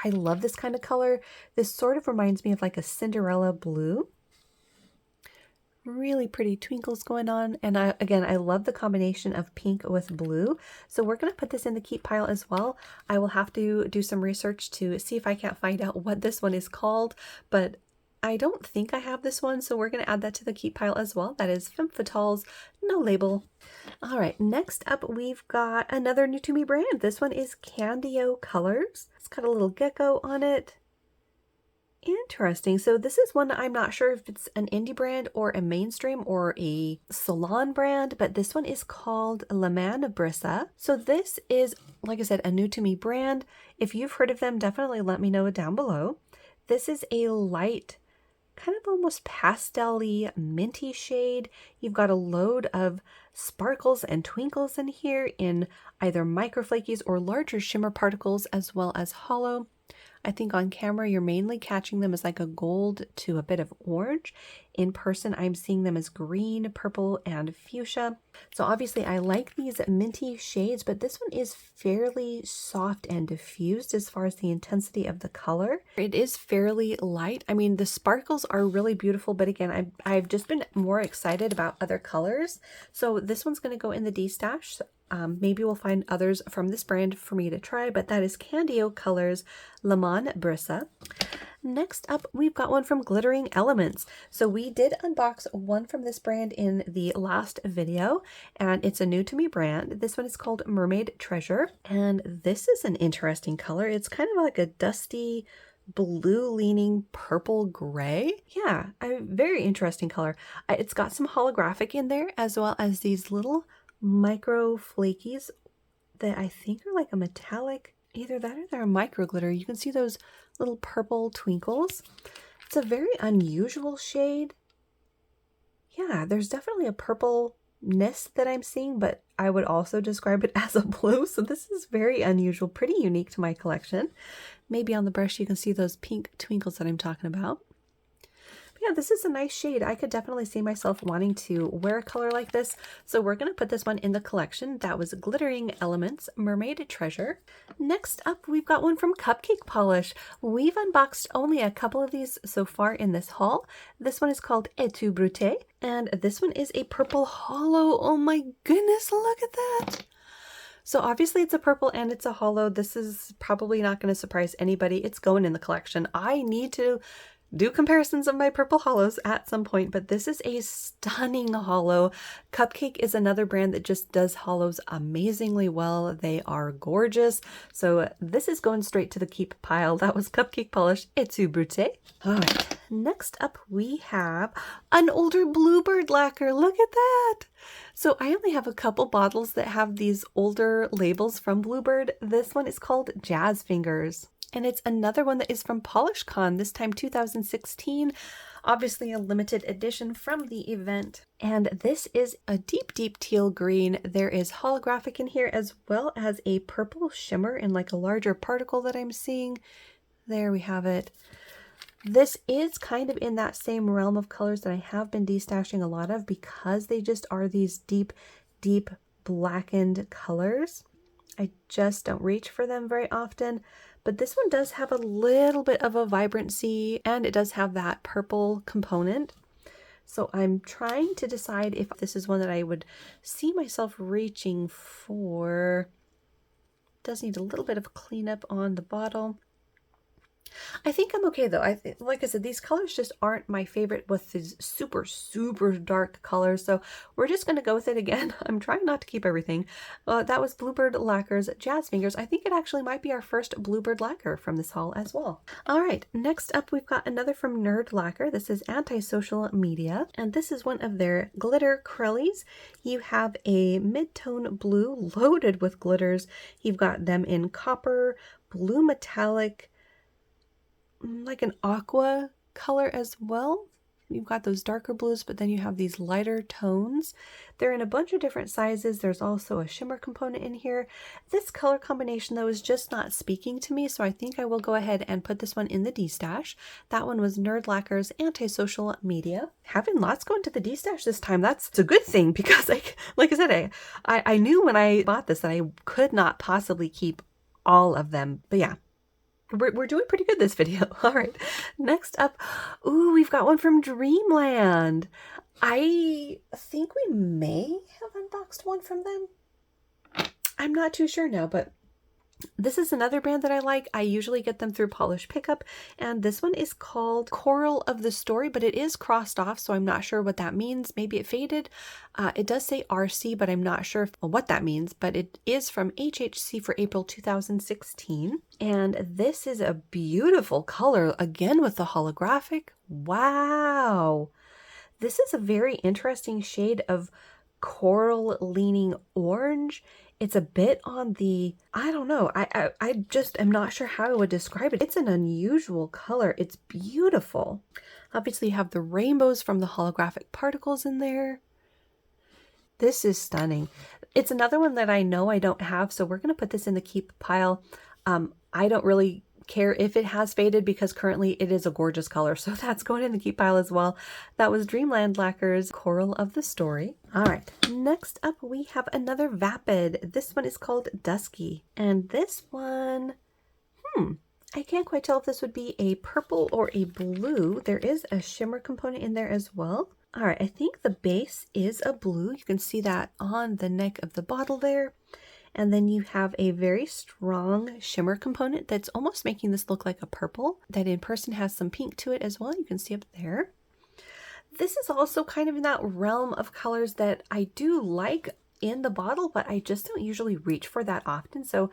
I love this kind of color. This sort of reminds me of like a Cinderella blue. Really pretty twinkles going on. And again, I love the combination of pink with blue. So we're going to put this in the keep pile as well. I will have to do some research to see if I can't find out what this one is called, but I don't think I have this one, so we're going to add that to the keep pile as well. That is Femme Fatale's no label. All right, next up we've got another new to me brand. This one is Candio Colors. It's got a little gecko on it. Interesting. So this is one I'm not sure if it's an indie brand or a mainstream or a salon brand, but this one is called La Man Brissa. So this is, like I said, a new to me brand. If you've heard of them, definitely let me know down below. This is a light, kind of almost pastel-y minty shade. You've got a load of sparkles and twinkles in here in either micro flakies or larger shimmer particles as well as hollow. I think on camera you're mainly catching them as like a gold to a bit of orange. In person I'm seeing them as green, purple, and fuchsia. So obviously I like these minty shades, but this one is fairly soft and diffused as far as the intensity of the color. It is fairly light. I mean, the sparkles are really beautiful, but again, I've just been more excited about other colors. So this one's going to go in the D-stash. Maybe we'll find others from this brand for me to try, but that is Candio Colors La Man Brissa. Next up, we've got one from Glittering Elements. So we did unbox one from this brand in the last video, and it's a new to me brand. This one is called Mermaid Treasure, and this is an interesting color. It's kind of like a dusty blue leaning purple gray. Yeah, a very interesting color. It's got some holographic in there as well as these little micro flakies that I think are like a metallic, either that or they're a micro glitter. You can see those little purple twinkles. It's a very unusual shade. Yeah, there's definitely a purpleness that I'm seeing, but I would also describe it as a blue. So this is very unusual, pretty unique to my collection. Maybe on the brush you can see those pink twinkles that I'm talking about. Yeah, this is a nice shade. I could definitely see myself wanting to wear a color like this. So we're going to put this one in the collection. That was Glittering Elements Mermaid Treasure. Next up, we've got one from Cupcake Polish. We've unboxed only a couple of these so far in this haul. This one is called Et tu Brute, and this one is a purple hollow. Oh my goodness, look at that. So obviously it's a purple and it's a hollow. This is probably not going to surprise anybody. It's going in the collection. I need to do comparisons of my purple hollows at some point, but this is a stunning hollow. Cupcake is another brand that just does hollows amazingly well. They are gorgeous. So this is going straight to the keep pile. That was Cupcake Polish Etu Brute. All right, next up we have an older Bluebird lacquer. Look at that. So I only have a couple bottles that have these older labels from Bluebird. This one is called Jazz Fingers. And it's another one that is from PolishCon, this time 2016. Obviously a limited edition from the event. And this is a deep, deep teal green. There is holographic in here as well as a purple shimmer in like a larger particle that I'm seeing. There we have it. This is kind of in that same realm of colors that I have been destashing a lot of because they just are these deep, deep blackened colors. I just don't reach for them very often. But this one does have a little bit of a vibrancy and it does have that purple component. So I'm trying to decide if this is one that I would see myself reaching for. It does need a little bit of cleanup on the bottle. I think I'm okay though. Like I said, these colors just aren't my favorite with these super, super dark colors. So we're just going to go with it again. I'm trying not to keep everything. That was Bluebird Lacquer's Jazz Fingers. I think it actually might be our first Bluebird Lacquer from this haul as well. All right, next up we've got another from Nerd Lacquer. This is Antisocial Media, and this is one of their glitter Krellies. You have a mid-tone blue loaded with glitters. You've got them in copper, blue metallic, like an aqua color as well. You've got those darker blues, but then you have these lighter tones. They're in a bunch of different sizes. There's also a shimmer component in here. This color combination though is just not speaking to me, so I think I will go ahead and put this one in the D-stash. That one was Nerd Lacquer's Antisocial Media. Having lots going to the D-stash this time, that's a good thing because like I said, I knew when I bought this that I could not possibly keep all of them, but yeah. We're doing pretty good this video. All right, next up, ooh, we've got one from Dreamland. I think we may have unboxed one from them. I'm not too sure now, but this is another brand that I like. I usually get them through Polish Pickup, and this one is called Coral of the Story, but it is crossed off, so I'm not sure what that means. Maybe it faded. It does say RC, but I'm not sure what that means, but it is from HHC for April 2016. And this is a beautiful color, again with the holographic. Wow! This is a very interesting shade of coral leaning orange. It's a bit on the, I don't know, I just am not sure how I would describe it. It's an unusual color. It's beautiful. Obviously you have the rainbows from the holographic particles in there. This is stunning. It's another one that I know I don't have, so we're going to put this in the keep pile. I don't really care if it has faded because currently it is a gorgeous color, so that's going in the keep pile as well. That was Dreamland Lacquer's Coral of the Story. All right, next up we have another Vapid. This one is called Dusky, and this one, I can't quite tell if this would be a purple or a blue. There is a shimmer component in there as well. All right, I think the base is a blue. You can see that on the neck of the bottle there. And then you have a very strong shimmer component that's almost making this look like a purple that in person has some pink to it as well. You can see up there. This is also kind of in that realm of colors that I do like in the bottle, but I just don't usually reach for that often. So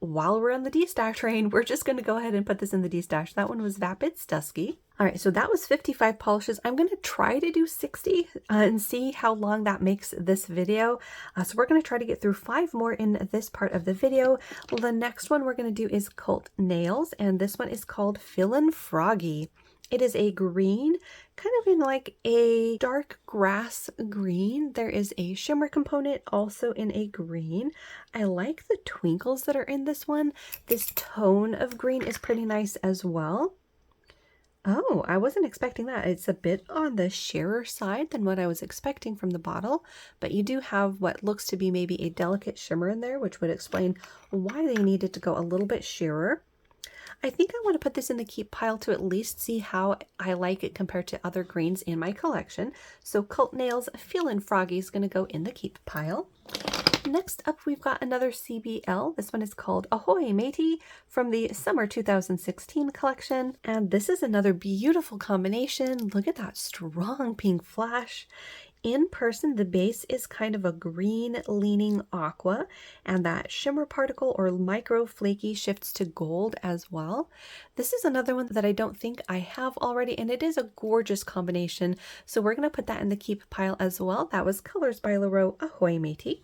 while we're on the D-stash train, we're just going to go ahead and put this in the D-stash. That one was Vapid's Dusky. All right, so that was 55 polishes. I'm going to try to do 60 and see how long that makes this video. So we're going to try to get through 5 more in this part of the video. The next one we're going to do is Cult Nails, and this one is called Fillin' Froggy. It is a green, kind of in like a dark grass green. There is a shimmer component also in a green. I like the twinkles that are in this one. This tone of green is pretty nice as well. Oh, I wasn't expecting that. It's a bit on the sheerer side than what I was expecting from the bottle, but you do have what looks to be maybe a delicate shimmer in there, which would explain why they needed to go a little bit sheerer. I think I want to put this in the keep pile to at least see how I like it compared to other greens in my collection. So Cult Nails Feelin' Froggy is going to go in the keep pile. Next up, we've got another CBL. This one is called Ahoy Matey from the Summer 2016 collection. And this is another beautiful combination. Look at that strong pink flash. In person, the base is kind of a green leaning aqua, and that shimmer particle or micro flaky shifts to gold as well. This is another one that I don't think I have already, and it is a gorgeous combination. So we're going to put that in the keep pile as well. That was Colors by Leroux Ahoy Matey.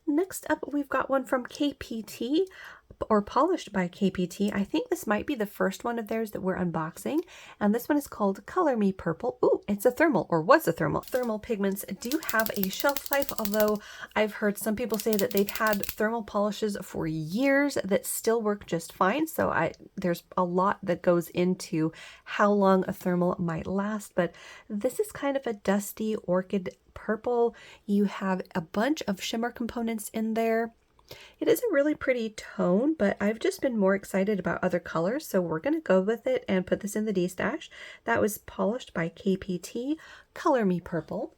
Next up, we've got one from KPT, or Polished by KPT. I think this might be the first one of theirs that we're unboxing, and this one is called Color Me Purple. Ooh, it's a thermal, or was a thermal. Thermal pigments do have a shelf life, although I've heard some people say that they've had thermal polishes for years that still work just fine, so there's a lot that goes into how long a thermal might last, but this is kind of a dusty orchid purple. You have a bunch of shimmer components in there. It is a really pretty tone, but I've just been more excited about other colors, so we're going to go with it and put this in the D-stash. That was Polished by KPT, Color Me Purple.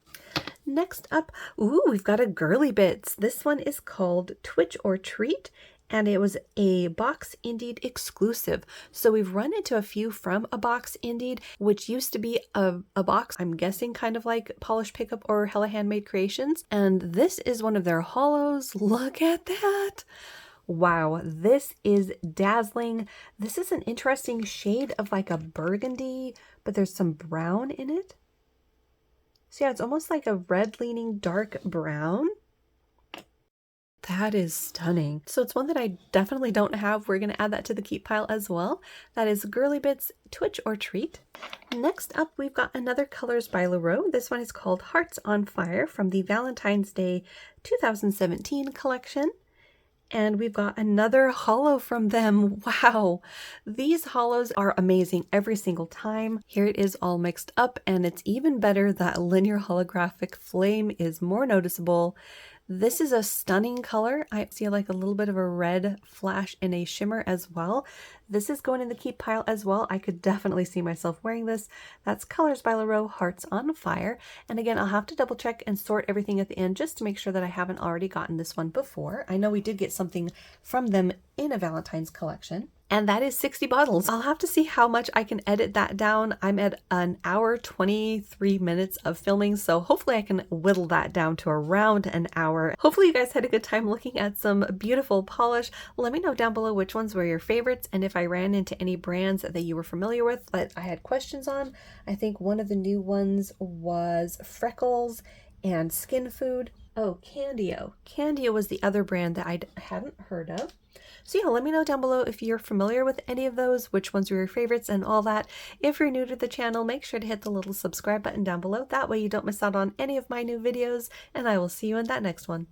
Next up, ooh, we've got a Girly Bits. This one is called Twitch or Treat, and it was a Box Indeed exclusive. So we've run into a few from a Box Indeed, which used to be a box, I'm guessing kind of like Polish Pickup or Hella Handmade Creations. And this is one of their hollows. Look at that. Wow, this is dazzling. This is an interesting shade of like a burgundy, but there's some brown in it. So yeah, it's almost like a red leaning dark brown. That is stunning. So it's one that I definitely don't have. We're going to add that to the keep pile as well. That is Girly Bits Twitch or Treat. Next up, we've got another Colors by Leroux. This one is called Hearts on Fire from the Valentine's Day 2017 collection. And we've got another holo from them. Wow, these holos are amazing every single time. Here it is all mixed up, and it's even better that linear holographic flame is more noticeable. This is a stunning color. I see like a little bit of a red flash and a shimmer as well. This is going in the keep pile as well. I could definitely see myself wearing this. That's Colors by Leroux Hearts on Fire. And again, I'll have to double check and sort everything at the end just to make sure that I haven't already gotten this one before. I know we did get something from them in a Valentine's collection. And that is 60 bottles. I'll have to see how much I can edit that down. I'm at an hour, 23 minutes of filming, so hopefully I can whittle that down to around an hour. Hopefully you guys had a good time looking at some beautiful polish. Let me know down below which ones were your favorites and if I ran into any brands that you were familiar with that I had questions on. I think one of the new ones was Freckles and Skin Food. Oh, Candio. Candio was the other brand that I hadn't heard of. So yeah, let me know down below if you're familiar with any of those, which ones were your favorites and all that. If you're new to the channel, make sure to hit the little subscribe button down below. That way you don't miss out on any of my new videos, and I will see you in that next one.